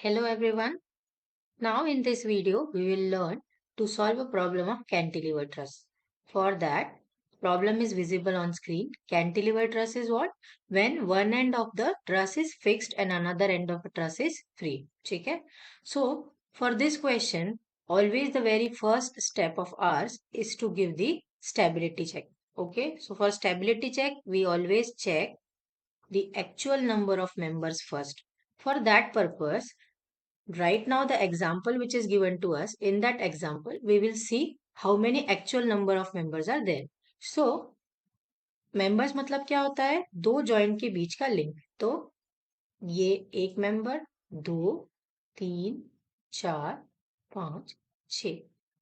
Hello everyone. Now in this video we will learn to solve a problem of cantilever truss. For that, problem is visible on screen. Cantilever truss is what? When one end of the truss is fixed and another end of the truss is free. Okay? So for this question, always the very first step of ours is to give the stability check. Okay? So for stability check, we always check the actual number of members first. For that purpose, right now the example which is given to us, in that example we will see how many actual number of members are there. So members मतलब क्या होता है? दो joint के बीच का link. तो ये एक मेंबर, दो, तीन, चार, पांच, छ.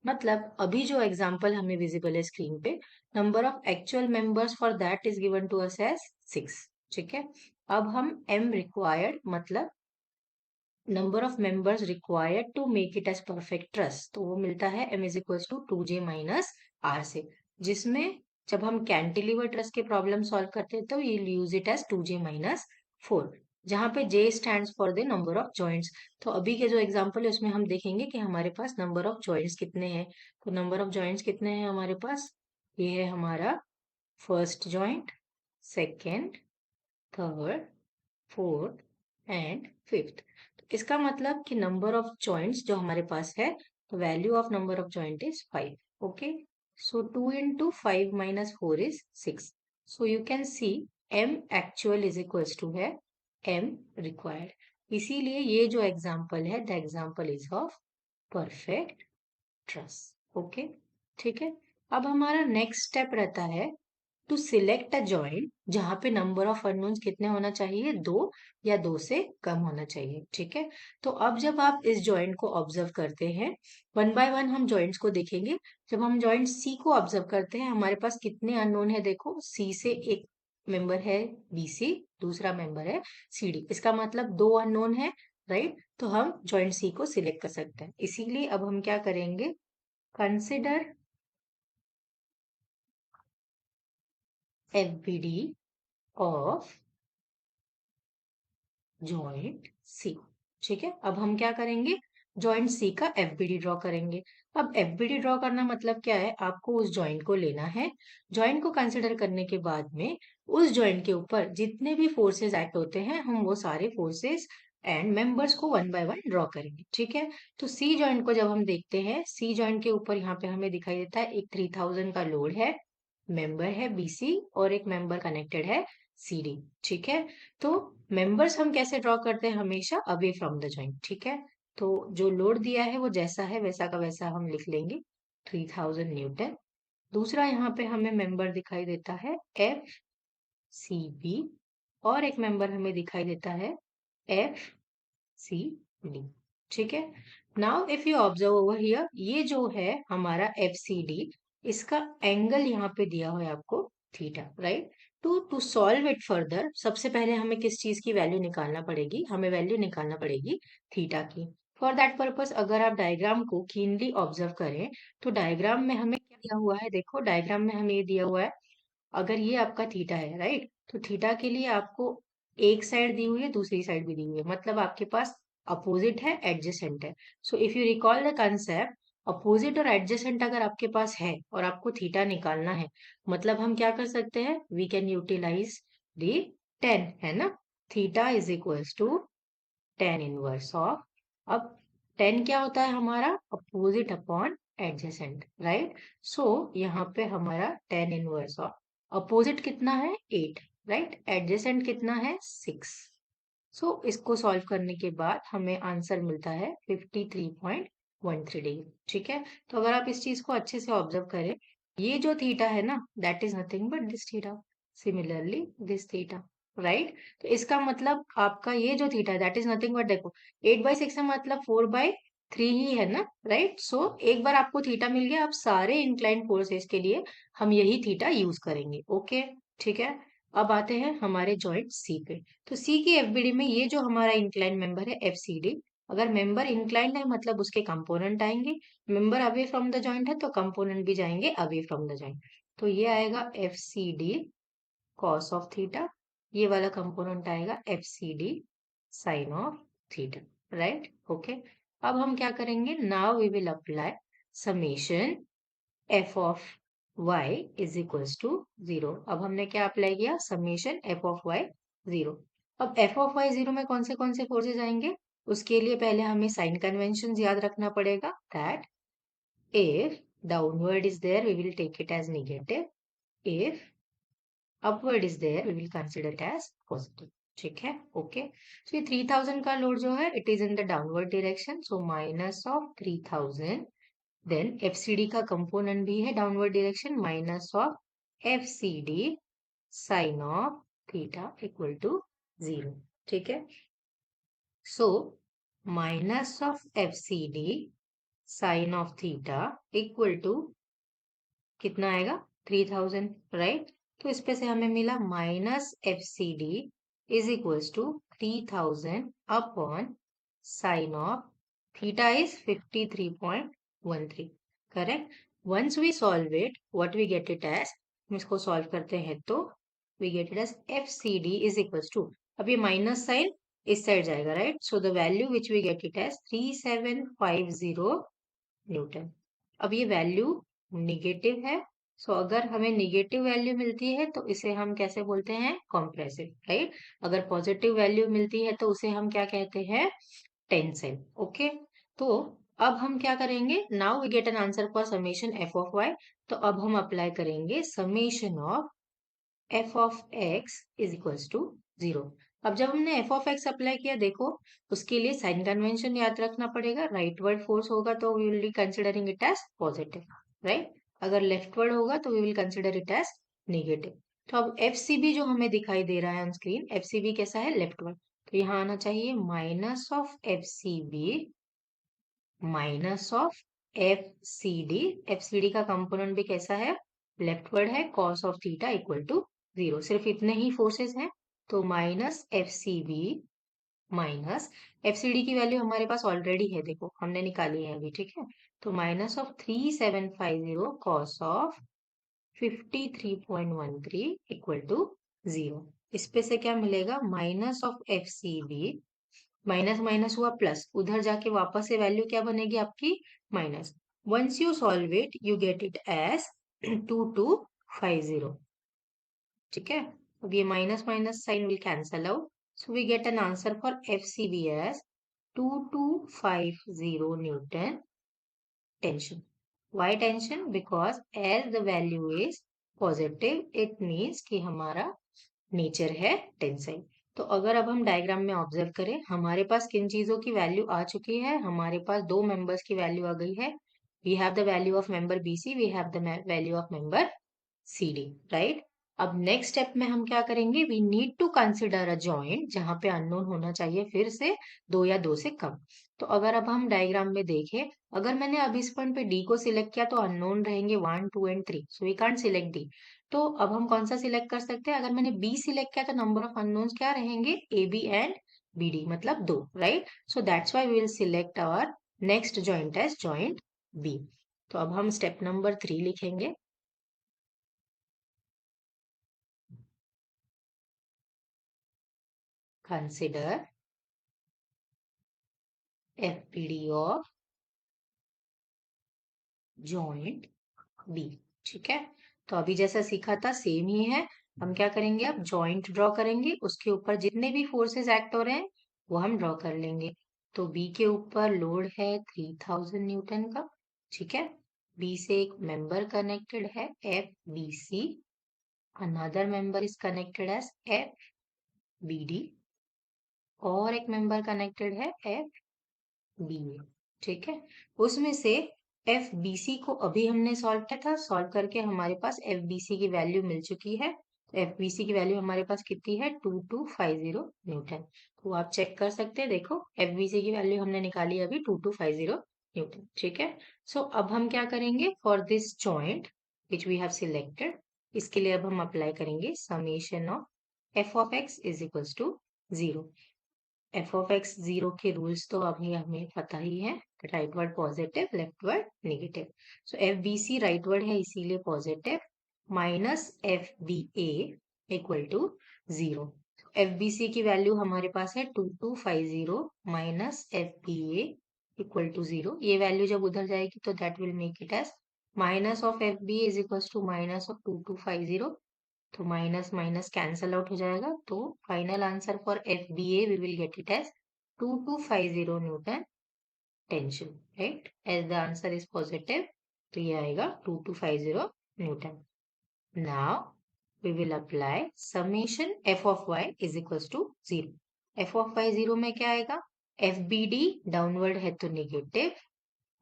मतलब अभी जो एग्जाम्पल हमें विजिबल है स्क्रीन पे, number of actual members for that is given to us as 6. ठीक है. अब हम m रिक्वायर्ड मतलब number of members required to make it as perfect truss, तो वो मिलता है m is equal to 2j minus R से, जिसमें जब हम कैंटिलीवर ट्रस्ट के प्रॉब्लम सॉल्व करते हैं तो ये use it as 2j minus 4, जहाँ पे j stands for the number of joints. तो अभी के जो एग्जांपल है उसमें हम देखेंगे कि हमारे पास नंबर ऑफ जॉइंट्स कितने हैं. तो नंबर ऑफ जॉइंट्स कितने हैं हमारे पास? ये है हमारा first joint, second, third, fourth and fifth. इसका मतलब कि नंबर ऑफ जॉइंट्स जो हमारे पास है, तो value of number of joint is 5. Okay. So 2 into 5 minus 4 is 6. So you can see m actual is equals to है m required. इसीलिए ये जो एग्जाम्पल है, the example is of perfect trust. Okay. ठीक है. अब हमारा नेक्स्ट स्टेप रहता है टू सिलेक्ट अ जॉइंट जहां पे नंबर ऑफ अननोन्स कितने होना चाहिए? दो या दो से कम होना चाहिए. ठीक है. तो अब जब आप इस जॉइंट को ऑब्जर्व करते हैं, वन बाय वन हम जॉइंट्स को देखेंगे. जब हम जॉइंट सी को ऑब्जर्व करते हैं, हमारे पास कितने अननोन है? देखो, सी से एक मेंबर है बीसी, दूसरा मेंबर है सीडी. इसका मतलब दो अननोन है, राइट. तो हम जॉइंट सी को सिलेक्ट कर सकते हैं. इसीलिए अब हम क्या करेंगे? कंसिडर एफबीडी ऑफ जॉइंट सी. ठीक है. अब हम क्या करेंगे? जॉइंट सी का एफबीडी ड्रॉ करेंगे. अब एफबीडी ड्रॉ करना मतलब क्या है? आपको उस जॉइंट को लेना है. जॉइंट को कंसिडर करने के बाद में उस जॉइंट के ऊपर जितने भी फोर्सेस एक्ट होते हैं, हम वो सारे फोर्सेस एंड मेंबर्स को वन बाय वन ड्रॉ करेंगे. ठीक है. तो सी जॉइंट को जब हम देखते हैं, सी जॉइंट के ऊपर यहाँ पे हमें दिखाई देता है एक 3000 का लोड है, मेंबर है बीसी और एक मेंबर कनेक्टेड है सीडी. ठीक है. तो मेंबर्स हम कैसे ड्रॉ करते हैं? हमेशा अवे फ्रॉम द जॉइंट. ठीक है. तो जो लोड दिया है वो जैसा है वैसा का वैसा हम लिख लेंगे, 3000 न्यूटन. दूसरा यहाँ पे हमें मेंबर दिखाई देता है एफ सी बी और एक मेंबर हमें दिखाई देता है एफ सी डी. ठीक है. Now if you observe over here, ये जो है हमारा एफ सी डी, इसका एंगल यहाँ पे दिया हुआ है आपको theta, right. To solve it further, सबसे पहले हमें किस चीज की वैल्यू निकालना पड़ेगी? हमें वैल्यू निकालना पड़ेगी थीटा की. फॉर दैट पर्पस अगर आप डायग्राम को कीनली ऑब्जर्व करें, तो डायग्राम में हमें क्या दिया हुआ है? देखो, डायग्राम में हमें ये दिया हुआ है, अगर ये आपका थीटा है, राइट, तो थीटा के लिए आपको एक साइड दी हुई है, दूसरी साइड भी दी हुई है, मतलब आपके पास अपोजिट है, एडजेसेंट है. So if you recall the concept, opposite और एडजेसेंट अगर आपके पास है और आपको थीटा निकालना है, मतलब हम क्या कर सकते हैं? We can utilize the ten, है ना. Theta is equals to ten inverse of, अब टेन क्या होता है हमारा? Opposite upon adjacent, right. So यहाँ पे हमारा टेन इनवर्स ऑफ अपोजिट कितना है? 8, राइट. एडजेसेंट कितना है? 6. सो इसको सॉल्व करने के बाद हमें आंसर मिलता है 53.13 डिग्री. ठीक है. तो अगर आप इस चीज को अच्छे से ऑब्जर्व करें, ये जो थीटा है ना, that is nothing but this theta, similarly this theta, right. तो इसका मतलब आपका ये जो थीटा है दैट इज नथिंग बट, देखो, 8/6 है मतलब 4/3 ही है ना, राइट. सो एक बार आपको थीटा मिल गया, अब सारे इंक्लाइन फोर्सेस के लिए हम यही थीटा यूज करेंगे. ओके. ठीक है. अब आते हैं हमारे जॉइंट सी पे. तो सी की एफबीडी में ये जो हमारा इंक्लाइन मेंबर है एफ सी डी, अगर मेंबर इंक्लाइंड है मतलब उसके कंपोनेंट आएंगे, member away from the joint है तो कंपोनेंट भी जाएंगे अवे फ्रॉम द जॉइंट. तो ये आएगा F C D cos of theta, ये वाला कंपोनेंट आएगा F C D sine of theta. Right, okay. अब हम क्या करेंगे, now we will apply summation F of y is equals to 0। अब हमने क्या अप्लाई किया, समेशन एफ ऑफ y 0। अब एफ ऑफ y 0 में कौन से फोर्सेस आएंगे, उसके लिए पहले हमें साइन कन्वेंशन याद रखना पड़ेगा, that if downward is there we will take it as negative, if upward is there we will consider it as positive। ठीक है, ओके। सो ये 3000 का लोड जो है it is in the downward direction, so minus of 3000, then FCD का component भी है downward direction, minus of FCD sine of theta equal to 0। ठीक है, so minus of FCD sine of theta equal to कितना आएगा, 3000, right. तो इस पे से हमें मिला minus F C D is equals to 3000 upon sine of theta is 53.13, correct. Once we solve it what we get it as, हम इसको सॉल्व करते हैं तो वी गेट इट एज F C D is equals to, अब ये माइनस साइन इस साइड जाएगा, right. So the value which we get it as 3750 newton. अब ये वैल्यू निगेटिव है, सो अगर हमें निगेटिव वैल्यू मिलती है तो इसे हम कैसे बोलते हैं, कॉम्प्रेसिव, राइट। अगर पॉजिटिव वैल्यू मिलती है तो उसे हम क्या कहते हैं, टेंसाइल, ओके। तो अब हम क्या करेंगे, now we get an answer for summation F of Y, तो अब हम अप्लाई करेंगे summation of F of X is equals to 0। अब जब हमने एफ ऑफ एक्स अप्लाई किया, देखो उसके लिए साइन कन्वेंशन याद रखना पड़ेगा, राइट वर्ड फोर्स होगा तो we will be considering it as positive, right. अगर लेफ्ट वर्ड होगा तो we will consider it as negative. तो अब एफ सी बी जो हमें दिखाई दे रहा है on screen, F C B कैसा है, लेफ्ट वर्ड, तो यहाँ आना चाहिए minus of F C B minus of F C D, F C D का कंपोनेंट भी कैसा है, लेफ्ट वर्ड है, cos of theta equal to 0, सिर्फ इतने ही फोर्सेस हैं, तो minus F C B minus F C D की वैल्यू हमारे पास ऑलरेडी है, देखो हमने निकाली है अभी, ठीक है। तो minus of 3750 cos of 53.13 equal to 0। इस पे से क्या मिलेगा, minus of F C B, minus minus हुआ प्लस, उधर जाके वापस से वैल्यू क्या बनेगी आपकी, minus. Once you solve it you get it as 2250। ठीक है, अब ये minus minus sine will cancel out, so we get an answer for F C B as 2250 newton tension. Why tension, because as the value is positive it means कि हमारा nature है tensile. तो अगर अब हम डायग्राम में observe करें, हमारे पास किन चीजों की वैल्यू आ चुकी है, हमारे पास दो मेंबर्स की वैल्यू आ गई है। We have the value of member BC, we have the value of member C D, right. अब नेक्स्ट स्टेप में हम क्या करेंगे, we need to consider a joint जहां पे अननोन होना चाहिए फिर से दो या दो से कम। तो अगर अब हम डायग्राम में देखें, अगर मैंने अब इस पॉइंट पे डी को सिलेक्ट किया तो अननोन रहेंगे 1 2 and 3, so we can't select D. तो अब हम कौन सा सिलेक्ट कर सकते हैं, अगर मैंने बी सिलेक्ट किया तो नंबर ऑफ अननोन्स क्या रहेंगे, A B and B D, मतलब दो, right. So that's why we will select our next joint as joint B. तो अब हम स्टेप नंबर 3 लिखेंगे, consider FPD of joint B। ठीक है, तो अभी जैसा सीखा था सेम ही है। हम क्या करेंगे, अब जॉइंट ड्रॉ करेंगे, उसके ऊपर जितने भी फोर्सेस एक्ट हो रहे हैं वो हम ड्रॉ कर लेंगे। तो बी के ऊपर लोड है 3000 न्यूटन का, ठीक है। बी से एक मेंबर कनेक्टेड है F B C, another member is connected as F B D, और एक मेंबर कनेक्टेड है एफ बी ए, ठीक है। उसमें से एफ बी सी को अभी हमने सॉल्व किया था, सॉल्व करके हमारे पास एफ बी सी की वैल्यू मिल चुकी है। तो एफ बी सी की वैल्यू हमारे पास कितनी है, 2250 न्यूटन। तो आप चेक कर सकते हैं, देखो एफ बी सी की वैल्यू हमने निकाली अभी 2250 न्यूटन, ठीक है। सो अब हम क्या करेंगे, for this joint which we have selected, इसके लिए अब हम अप्लाई करेंगे summation of F of X is equals to 0। F of X 0 के रूल्स तो अभी हमें पता ही है, rightward positive, leftward negative. So F B C rightward है इसीलिए positive, minus F B A equal to 0। FBC की वैल्यू हमारे पास है 2250 माइनस FBA इक्वल टू 0। ये वैल्यू जब उधर जाएगी तो that will make it as minus of FBA is equal to minus of 2250। तो माइनस माइनस कैंसल आउट हो जाएगा, तो final answer for FBA we will get it as 2250 newton tension, right. As the answer is positive, तो ये आएगा 2250 newton. Now we will apply summation f of y is equals to 0। f of y 0 में क्या आएगा? FBD downward है तो negative,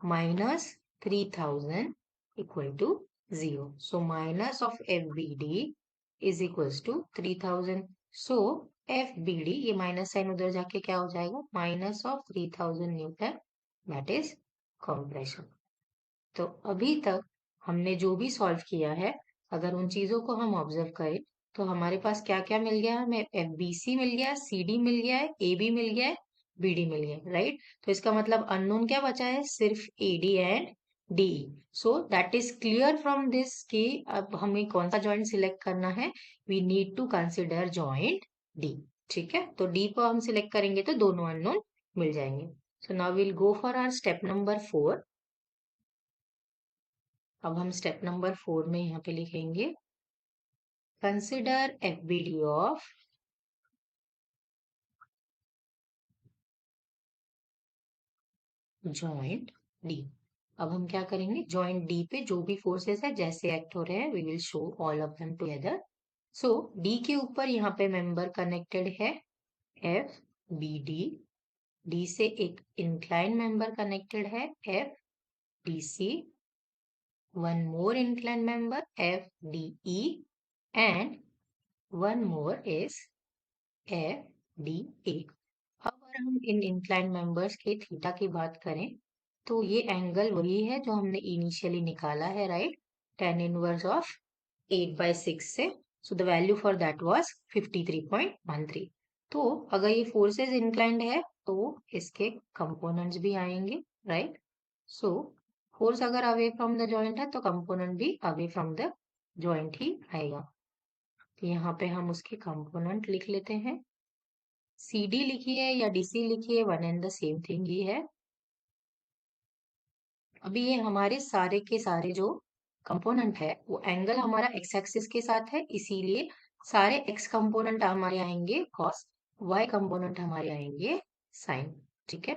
minus 3000 equal to 0। So minus of FBD is equals to 3000। So FBD, ये minus sine उधर जाके क्या हो जाएगा? Minus of 3000 newton, that is compression. तो अभी तक हमने जो भी सॉल्व किया है, अगर उन चीजों को हम ऑब्जर्व करें तो हमारे पास क्या क्या मिल गया? हमें FBC मिल गया, CD मिल गया है, AB मिल गया है, BD मिल गया है, राइट। तो इसका मतलब अननोन क्या बचा है? सिर्फ AD and DE। So that is clear from this कि अब हमें कौन सा जॉइंट सिलेक्ट करना है। We need to consider joint D। ठीक है, तो D को हम सिलेक्ट करेंगे तो दोनों अननोन मिल जाएंगे। So now will go for our step number 4। अब हम स्टेप नंबर 4 में यहाँ पे लिखेंगे consider FBD of joint D। अब हम क्या करेंगे? जॉइंट D पे जो भी फोर्सेस है जैसे एक्ट हो रहे हैं, we will show all of them together. So D के ऊपर यहाँ पे मेंबर कनेक्टेड है FBD। D से एक इंक्लाइन मेंबर कनेक्टेड है FDC। One more incline member FDE and one more is FDA। अब अगर हम इन इंक्लाइन मेंबर्स के थीटा की बात करें तो ये एंगल वही है जो हमने इनिशियली निकाला है, राइट। tan इनवर्स ऑफ 8/6 से। सो the value for that was 53.13। तो अगर ये फोर्सेस इंक्लाइंड है तो इसके कंपोनेंट्स भी आएंगे, राइट। सो फोर्स अगर अवे फ्रॉम द जॉइंट है तो कंपोनेंट भी अवे फ्रॉम द जॉइंट ही आएगा। तो यहाँ पे हम उसके कंपोनेंट लिख लेते हैं। CD लिखी है या DC लिखी है, one and the same thing he है। अभी ये हमारे सारे के सारे जो कंपोनेंट है वो एंगल हमारा एक्स एक्सिस के साथ है, इसीलिए सारे एक्स कंपोनेंट हमारे आएंगे कॉस, वाई कंपोनेंट हमारे आएंगे साइन। ठीक है।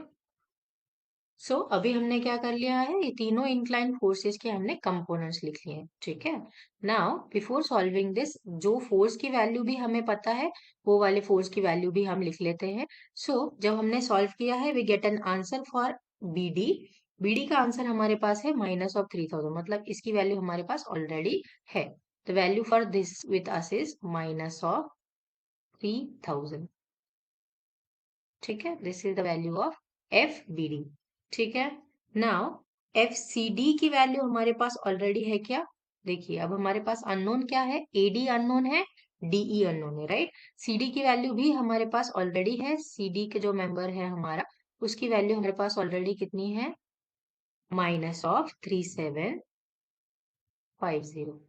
सो अभी हमने क्या कर लिया है? ये तीनों इंक्लाइन फोर्सेस के हमने कंपोनेंट्स लिख लिए हैं। ठीक है। नाउ बिफोर सॉल्विंग दिस, जो फोर्स की वैल्यू भी हमें पता है वो वाले फोर्स की वैल्यू भी हम लिख लेते हैं। सो जब हमने सॉल्व किया है we get an answer for BD। BD का आंसर हमारे पास है माइनस ऑफ 3000, मतलब इसकी वैल्यू हमारे पास ऑलरेडी है। The value for this with us is minus of 3000। ठीक है, this is the value of FBD। ठीक है। नाउ FCD की वैल्यू हमारे पास ऑलरेडी है क्या? देखिए अब हमारे पास अननोन क्या है? AD अननोन है, DE अननोन है, राइट। CD की वैल्यू भी हमारे पास ऑलरेडी है। CD के जो मेंबर है हमारा, उसकी वैल्यू हमारे पास ऑलरेडी कितनी है? Minus of 3750।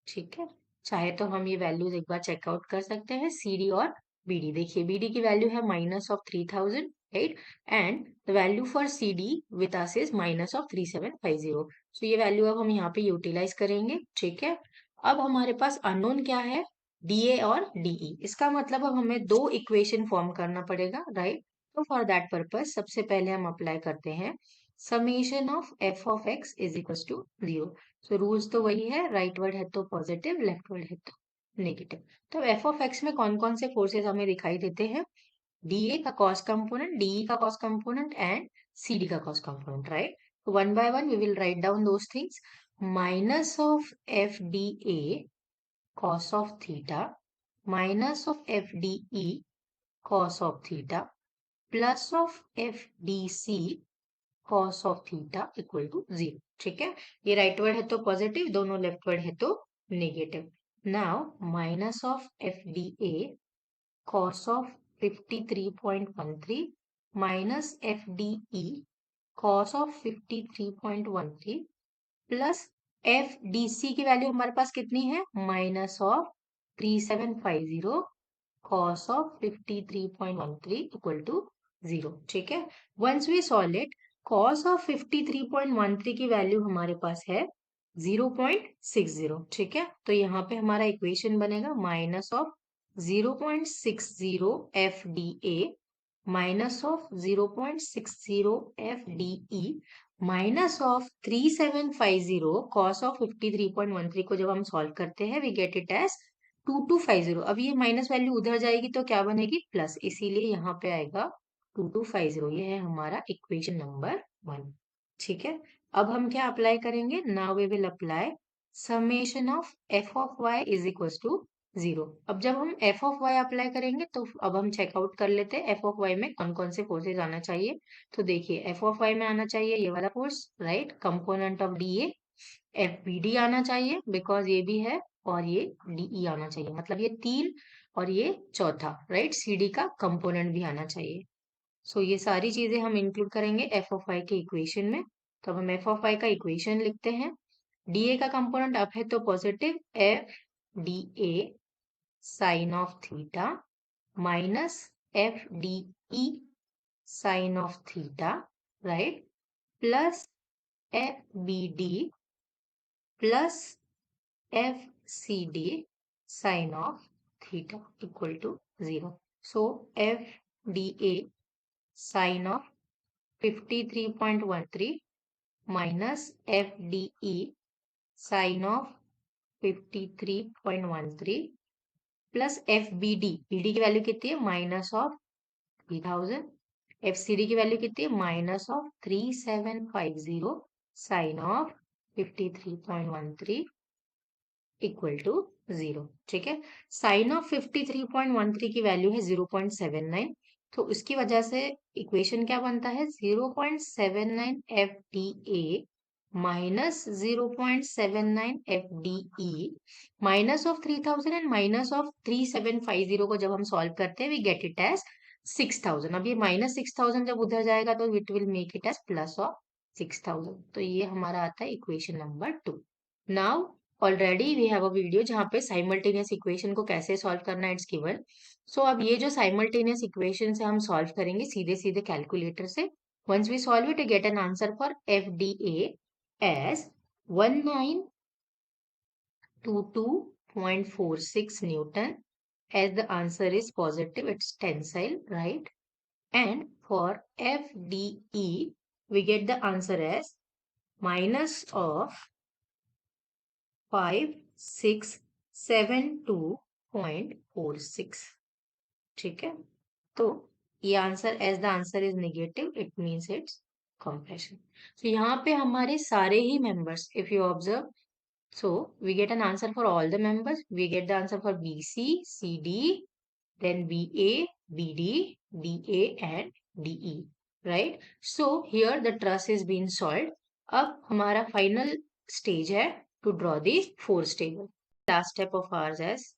ठीक है। चाहे तो हम ये वैल्यूज एक बार चेकआउट कर सकते हैं, CD और BD। देखिए BD की वैल्यू है minus of 3000, right, and the value for CD with us is minus of 3750। सो ये वैल्यू अब हम यहाँ पे यूटिलाइज करेंगे। ठीक है। अब हमारे पास अननोन क्या है? DA और DE। इसका मतलब अब हमें दो इक्वेशन फॉर्म करना पड़ेगा, राइट। तो फॉर दैट पर्पज सबसे पहले हम अप्लाई करते हैं summation of f of x is equal to 0। So rules तो वही है, राइट वर्ड है तो पॉजिटिव, लेफ्ट वर्ड है तो नेगेटिव। तो f ऑफ x में कौन कौन से फोर्सेस हमें दिखाई देते हैं? DA का कॉस कंपोनेंट, DE का कॉस कंपोनेंट एंड CD का cos component, right. One by one we will write down those things. Minus of FDA cos of theta minus of FDE cos of theta plus of FDC cos of theta equal to 0। ठीक है। ये right word है तो positive, दोनों left word है तो negative. Now minus of FDA cos of 53.13 minus FDE cos of 53.13 plus FDC की value हमारे पास कितनी है? Minus of 3750 cos of 53.13 equal to 0। ठीक है, once we solve it, cos of 53.13 की वैल्यू हमारे पास है 0.60। ठीक है, तो यहाँ पे हमारा इक्वेशन बनेगा minus of 0.60 F D A minus of 0.60 F D E minus of 3750 cos of 53.13 को जब हम सॉल्व करते हैं वी गेट इट एज 2250। अब ये माइनस वैल्यू उधर जाएगी तो क्या बनेगी, प्लस, इसीलिए यहाँ पे आएगा 2250। ये है हमारा इक्वेशन नंबर 1। ठीक है, अब हम क्या अप्लाई करेंगे, now we will apply summation of F of Y is equal to 0। अब जब हम एफ ऑफ वाई अप्लाई करेंगे तो अब हम चेकआउट कर लेते हैं एफ ऑफ वाई में कौन कौन से फोर्सेज आना चाहिए। तो देखिए एफ ऑफ वाई में आना चाहिए ये वाला force, right, component of D A. F B D आना चाहिए बिकॉज ये भी है, और ये डी ई आना चाहिए, मतलब ये तीन और ये चौथा, राइट, सी डी का कंपोनेंट भी आना चाहिए। सो ये सारी चीजें हम इंक्लूड करेंगे एफ ऑफ वाई के इक्वेशन में। तो अब हम एफ ऑफ वाई का इक्वेशन लिखते हैं। डी ए का कंपोनेंट अप है तो positive, F D A sine of theta minus F D E sine of theta, right, plus F B D plus F C D sine of theta equal to 0। So F D A sine of 53.13 minus F D E sine of 53.13 plus F B D, B D की value कितनी है, minus of 3000, F C D की value कितनी है, minus of 3750 sine of 53.13 equal to 0। ठीक है, sign of 53.13 की value है 0.79, तो उसकी वजह से इक्वेशन क्या बनता है, 0.79 F D A minus 0.79 F D E minus of 3000 and minus of 3750 को जब हम सॉल्व करते हैं वी गेट इट एज 6000। अब ये माइनस 6000 जब उधर जाएगा तो it will make it as plus of 6000। तो ये हमारा आता है equation number 2। Now already we have a video जहाँ पे साइमल्टेनियस इक्वेशन को कैसे सॉल्व करना है इट्स गिवन। सो अब ये जो साइमल्टेनियस इक्वेशन से हम सॉल्व करेंगे सीधे सीधे कैलकुलेटर से। Once we solve it get an answer for F D A as 1922.46 Newton, as the answer is positive, it's tensile, right? And for FDE, we get the answer as minus of 5672.46। ठीक है, तो ये answer as the answer is negative it means it's compression. तो यहाँ पे हमारे सारे ही members if you observe, so we get an answer for all the members. We get the answer for BC, CD, then BA, BD, DA and DE, right? So here the truss is being solved. अब हमारा final stage है to draw the force table. Last step of ours is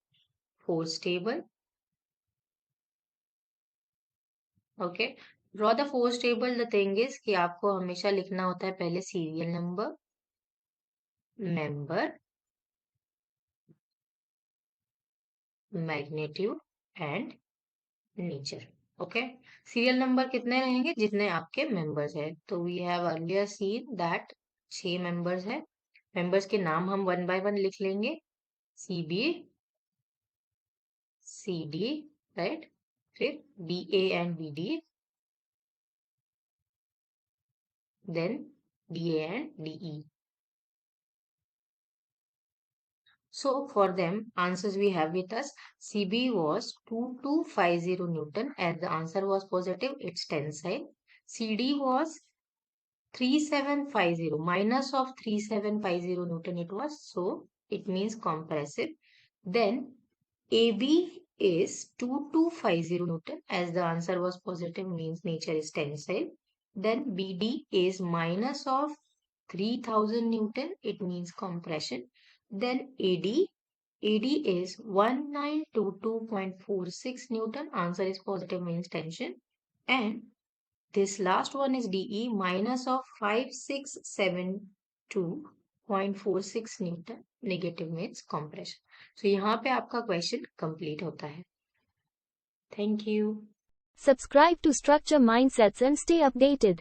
force table. Okay. Draw the force table. The thing is कि आपको हमेशा लिखना होता है पहले serial number, member, magnitude and nature. Okay, serial number कितने रहेंगे, जितने आपके मेंबर्स है। तो we have earlier seen that 6 members है। मेंबर्स के नाम हम वन बाय वन लिख लेंगे, C B, C D, right, फिर B A and B D, then D A and D E. So for them, answers we have with us, CB was 2250 Newton as the answer was positive, it's tensile. CD was 3750 minus of 3750 Newton it was, so it means compressive. Then AB is 2250 Newton as the answer was positive means nature is tensile. Then BD is minus of 3000 Newton, it means compression. Then AD is 1922.46 Newton, answer is positive means tension. And this last one is DE minus of 5672.46 Newton, negative means compression. So यहाँ पे आपका question complete होता है। Thank you. Subscribe to Structure Mindsets and stay updated.